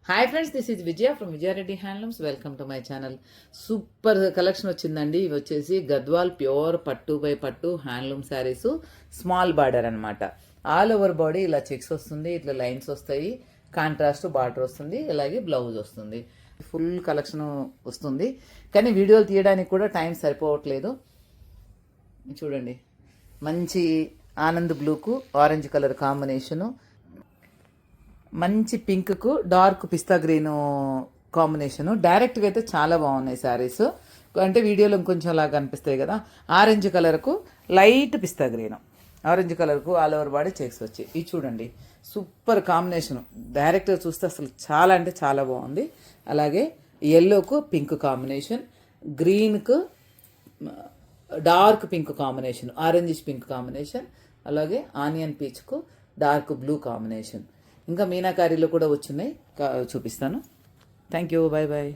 Hi friends, this is Vijaya from Vijaya Reddy handlooms. Welcome to my channel. Super collection వచ్చిందండి. ఇవి వచ్చేసి Gadwal pure పట్టు by పట్టు హ్యాండ్లూమ్ శారీస్, స్మాల్ బార్డర్ అనమాట. ఆల్ ఓవర్ బాడీ ఇలా చెక్స్ వస్తుంది, ఇట్లా లైన్స్ వస్తాయి, కాంట్రాస్ట్ బార్డర్ వస్తుంది, అలాగే బ్లౌజ్ వస్తుంది. ఫుల్ కలెక్షన్ వస్తుంది, కానీ వీడియోలు తీయడానికి కూడా టైం సరిపోవట్లేదు. చూడండి, మంచి ఆనంద్ బ్లూకు ఆరెంజ్ కలర్ కాంబినేషను, మంచి పింక్కు డార్క్ పిస్తా గ్రీను కాంబినేషను. డైరెక్ట్గా అయితే చాలా బాగున్నాయి శారీస్, అంటే వీడియోలో ఇంకొంచెం లాగా అనిపిస్తాయి కదా. ఆరెంజ్ కలర్కు లైట్ పిస్తా గ్రీను, ఆరెంజ్ కలర్కు ఆల్ ఓవర్ బాడీ చెక్స్ వచ్చాయి. ఇది చూడండి, సూపర్ కాంబినేషను. డైరెక్ట్గా చూస్తే అసలు చాలా అంటే చాలా బాగుంది. అలాగే ఎల్లోకు పింక్ కాంబినేషన్, గ్రీన్కు dark pink combination, orange pink combination, అలాగే ఆనియన్ పీచ్కు డార్క్ బ్లూ కాంబినేషన్. ఇంకా మీనాకారీలో కూడా వచ్చున్నాయి, చూపిస్తాను. Thank you, bye bye.